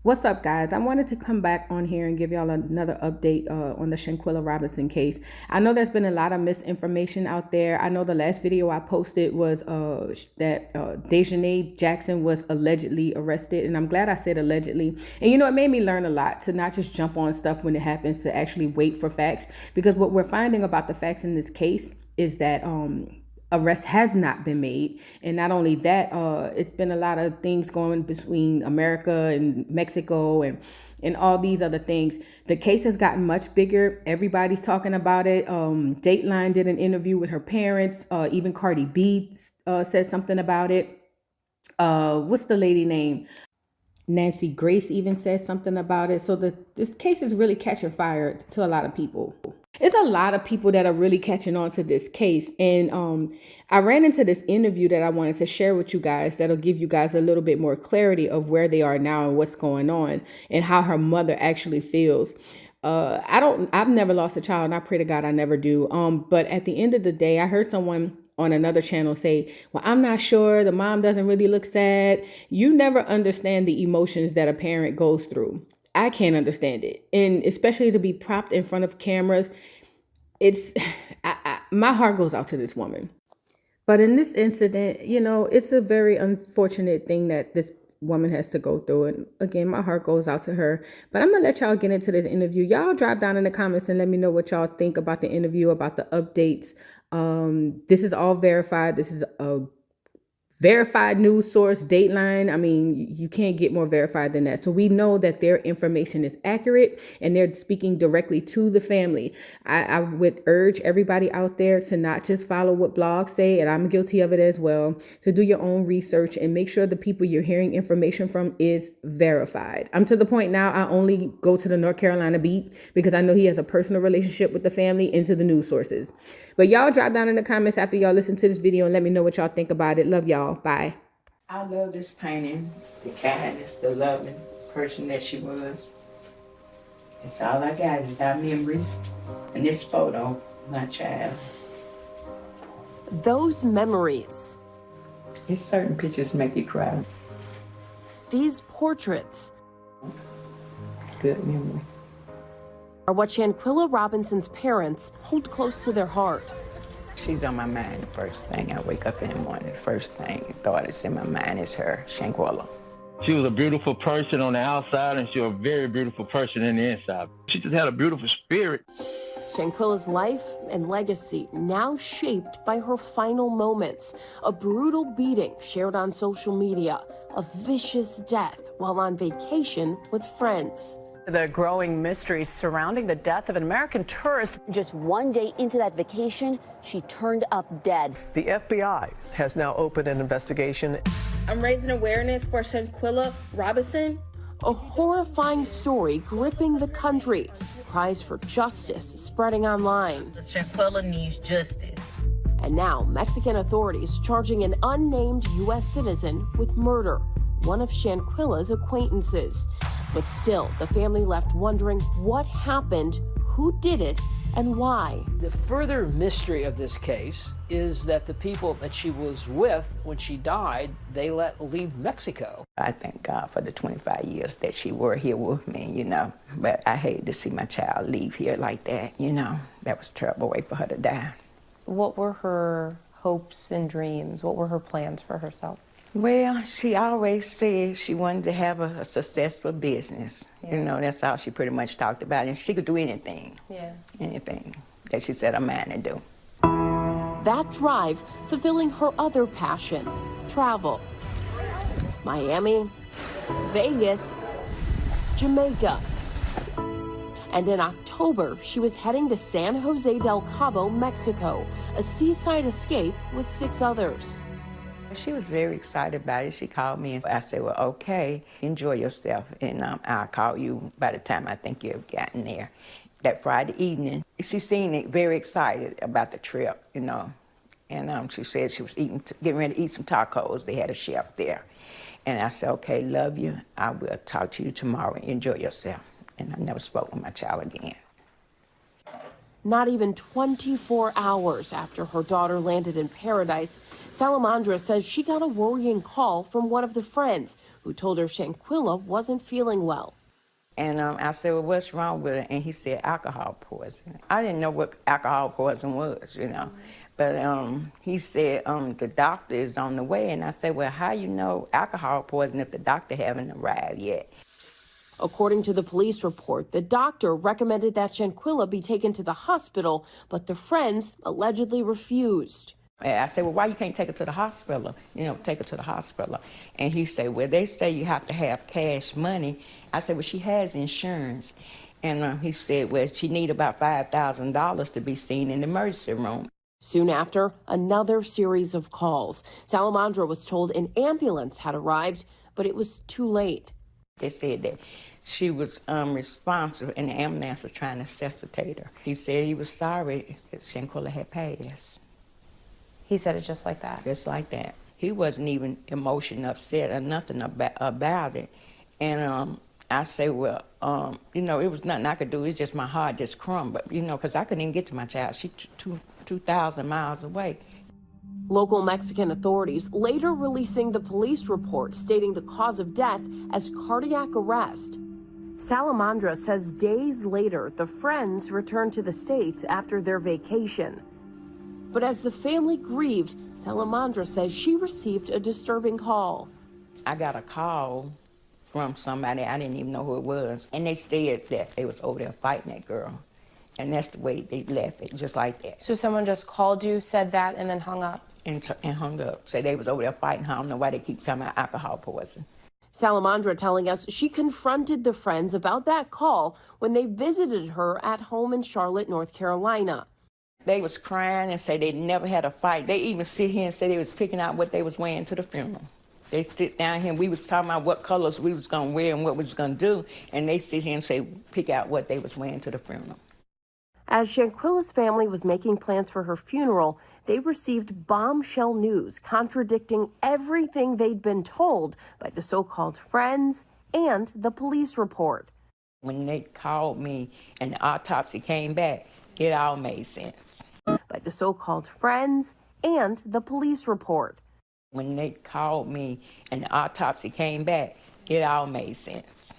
What's up, guys? I wanted to come back on here and give y'all another update on the Shanquella Robinson case. I know there's been a lot of misinformation out there. I know the last video I posted was that Dejanay Jackson was allegedly arrested, and I'm glad I said allegedly. And it made me learn a lot to not just jump on stuff when it happens, to actually wait for facts, because what we're finding about the facts in this case is that arrest has not been made. And not only that, it's been a lot of things going between America and Mexico and all these other things. The case has gotten much bigger. Everybody's talking about it. Dateline did an interview with her parents. Even Cardi B said something about it. What's the lady name? Nancy Grace even said something about it. So this case is really catching fire to a lot of people. It's a lot of people that are really catching on to this case. And I ran into this interview that I wanted to share with you guys that'll give you guys a little bit more clarity of where they are now and what's going on and how her mother actually feels. I've never lost a child, and I pray to God I never do. But at the end of the day, I heard someone on another channel say, well, I'm not sure. The mom doesn't really look sad. You never understand the emotions that a parent goes through. I can't understand it. And especially to be propped in front of cameras, my heart goes out to this woman. But in this incident, it's a very unfortunate thing that this woman has to go through. And again, my heart goes out to her. But I'm going to let y'all get into this interview. Y'all drop down in the comments and let me know what y'all think about the interview, about the updates. This is all verified. This is a verified news source, Dateline. I mean, you can't get more verified than that. So we know that their information is accurate and they're speaking directly to the family. I would urge everybody out there to not just follow what blogs say, and I'm guilty of it as well, to do your own research and make sure the people you're hearing information from is verified. I'm to the point now, I only go to the North Carolina beat because I know he has a personal relationship with the family, into the news sources. But y'all drop down in the comments after y'all listen to this video and let me know what y'all think about it. Love y'all. Bye. I love this painting, the kindness, the loving person that she was. It's all I got is our memories and this photo, my child. Those memories. It's certain pictures make you cry. These portraits. It's good memories. Are what Shanquella Robinson's parents hold close to their heart. She's on my mind the first thing I wake up in the morning. The first thought that's in my mind is her, Shanquella. She was a beautiful person on the outside, and she was a very beautiful person in the inside. She just had a beautiful spirit. Shanquella's life and legacy now shaped by her final moments. A brutal beating shared on social media. A vicious death while on vacation with friends. The growing mysteries surrounding the death of an American tourist. Just one day into that vacation, she turned up dead. The FBI has now opened an investigation. I'm raising awareness for Shanquella Robinson. A horrifying story gripping the country. Cries for justice spreading online. Shanquella needs justice. And now Mexican authorities charging an unnamed U.S. citizen with murder, one of Shanquella's acquaintances. But still, the family left wondering what happened, who did it, and why. The further mystery of this case is that the people that she was with when she died, they let leave Mexico. I thank God for the 25 years that she were here with me, But I hate to see my child leave here like that, That was a terrible way for her to die. What were her hopes and dreams? What were her plans for herself? Well, she always said she wanted to have a successful business. Yeah. That's all she pretty much talked about. And she could do anything. Yeah. Anything that she set her mind to do. That drive fulfilling her other passion, travel. Miami, Vegas, Jamaica. And in October, she was heading to San Jose del Cabo, Mexico, a seaside escape with 6 others. She was very excited about it. She called me and I said, well, okay, enjoy yourself. And I'll call you by the time I think you've gotten there. That Friday evening, she seemed very excited about the trip, And she said she was getting ready to eat some tacos. They had a chef there. And I said, okay, love you. I will talk to you tomorrow. Enjoy yourself. And I never spoke with my child again. Not even 24 hours after her daughter landed in paradise, Salamandra says she got a worrying call from one of the friends who who told her Shanquella wasn't feeling well. And I said, well, what's wrong with her? And he said, alcohol poisoning. I didn't know what alcohol poisoning was, you know. But he said, the doctor is on the way. And I said, well, how you know alcohol poisoning if the doctor haven't arrived yet? According to the police report, the doctor recommended that Shanquella be taken to the hospital, but the friends allegedly refused. I said, well, why you can't take her to the hospital? You know, take her to the hospital. And he said, well, they say you have to have cash money. I said, well, she has insurance. And he said, well, she need about $5,000 to be seen in the emergency room. Soon after, another series of calls. Salamandra was told an ambulance had arrived, but it was too late. They said that she was responsible and the ambulance was trying to resuscitate her. He said he was sorry that Shanquella had passed. He said it just like that? Just like that. He wasn't even emotionally upset or nothing about it. And I say, well, you know, it was nothing I could do. It's just my heart just crumbled, you know, because I couldn't even get to my child. She's 2,000 miles away. Local Mexican authorities later releasing the police report stating the cause of death as cardiac arrest. Salamandra says days later, the friends returned to the States after their vacation. But as the family grieved, Salamandra says she received a disturbing call. I got a call from somebody, I didn't even know who it was, and they said that they was over there fighting that girl. And that's the way they left it, just like that. So someone just called you, said that, and then hung up? And hung up. Said they was over there fighting. I don't know why they keep talking about alcohol poison. Salamandra telling us she confronted the friends about that call when they visited her at home in Charlotte, North Carolina. They was crying and say they never had a fight. They even sit here and say they was picking out what they was wearing to the funeral. They sit down here and we was talking about what colors we was gonna wear and what we was gonna do, and they sit here and say, pick out what they was wearing to the funeral. As Shanquella's family was making plans for her funeral, they received bombshell news contradicting everything they'd been told by the so-called friends and the police report. When they called me and the autopsy came back, it all made sense. By the so-called friends and the police report. When they called me and the autopsy came back, it all made sense.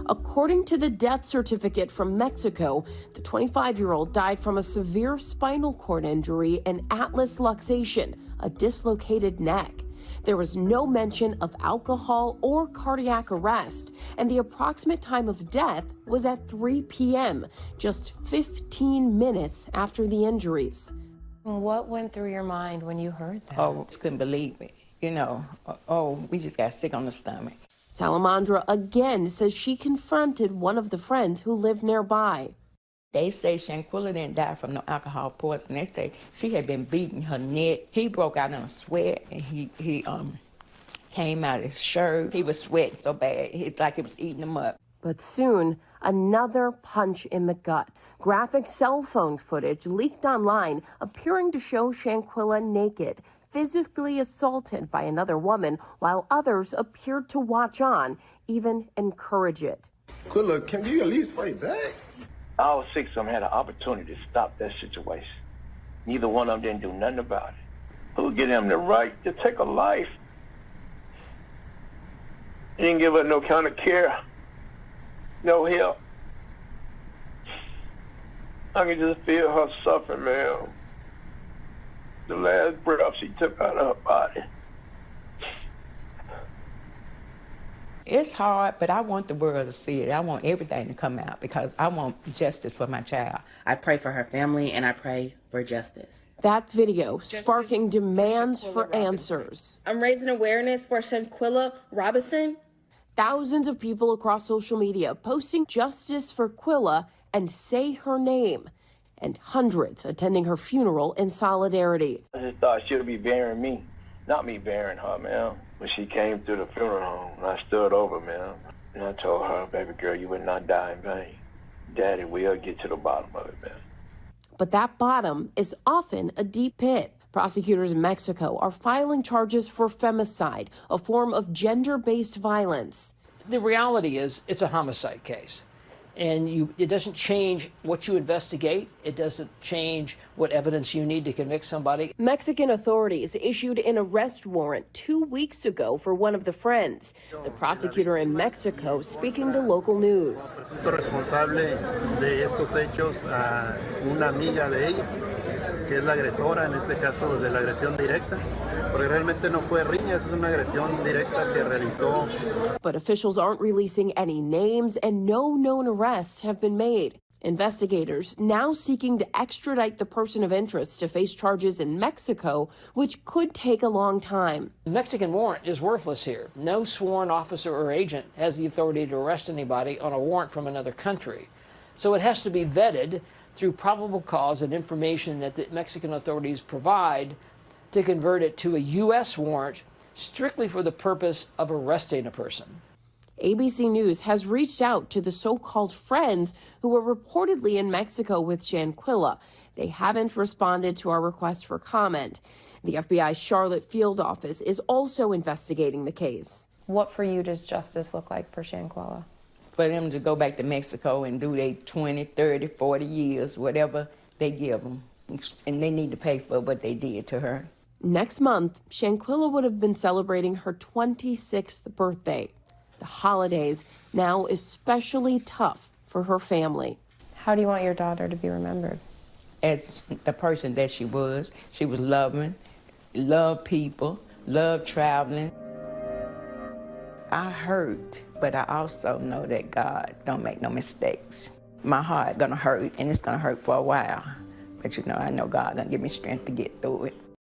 According to the death certificate from Mexico, the 25-year-old died from a severe spinal cord injury and atlas luxation, a dislocated neck. There was no mention of alcohol or cardiac arrest, and the approximate time of death was at 3 p.m., just 15 minutes after the injuries. What went through your mind when you heard that? Oh, I couldn't believe it. You know, we just got sick on the stomach. Salamandra again says she confronted one of the friends who lived nearby. They say Shanquella didn't die from no alcohol poisoning. They say she had been beating her neck. He broke out in a sweat, and he came out of his shirt. He was sweating so bad, it's like it was eating him up. But soon, another punch in the gut. Graphic cell phone footage leaked online appearing to show Shanquella naked, physically assaulted by another woman, while others appeared to watch on, even encourage it. Quilla, can you at least fight back? All six of them had an opportunity to stop that situation. Neither one of them didn't do nothing about it. Who give them the right to take a life? He didn't give her no kind of care, no help. I can just feel her suffering, man. The last breath she took out of her body. It's hard, but I want the world to see it. I want everything to come out because I want justice for my child. I pray for her family and I pray for justice. That video sparking demands for answers. I'm raising awareness for Shanquella Robinson. Thousands of people across social media posting justice for Quilla and say her name, and hundreds attending her funeral in solidarity. I just thought she would be burying me, not me burying her, man. When she came through the funeral home, I stood over, man, and I told her, baby girl, you would not die in vain. Daddy will get to the bottom of it, man. But that bottom is often a deep pit. Prosecutors in Mexico are filing charges for femicide, a form of gender-based violence. The reality is it's a homicide case. And it doesn't change what you investigate. It doesn't change what evidence you need to convict somebody. Mexican authorities issued an arrest warrant 2 weeks ago for one of the friends. The prosecutor in Mexico speaking to local news. Responsable de estos hechos a una amiga de ella, que es la agresora en este caso de la agresión directa, porque realmente no fue riña, es una agresión directa que realizó. But officials aren't releasing any names and no known arrests have been made. Investigators now seeking to extradite the person of interest to face charges in Mexico, which could take a long time. The Mexican warrant is worthless here. No sworn officer or agent has the authority to arrest anybody on a warrant from another country. So it has to be vetted through probable cause and information that the Mexican authorities provide to convert it to a U.S. warrant strictly for the purpose of arresting a person. ABC News has reached out to the so-called friends who were reportedly in Mexico with Shanquella. They haven't responded to our request for comment. The FBI's Charlotte field office is also investigating the case. What for you does justice look like for Shanquella? For them to go back to Mexico and do their 20, 30, 40 years, whatever they give them. And they need to pay for what they did to her. Next month, Shanquella would have been celebrating her 26th birthday. The holidays now especially tough for her family. How do you want your daughter to be remembered? As the person that she was loving, loved people, loved traveling. I hurt, but I also know that God don't make no mistakes. My heart gonna hurt, and it's gonna hurt for a while. But you know, I know God gonna give me strength to get through it.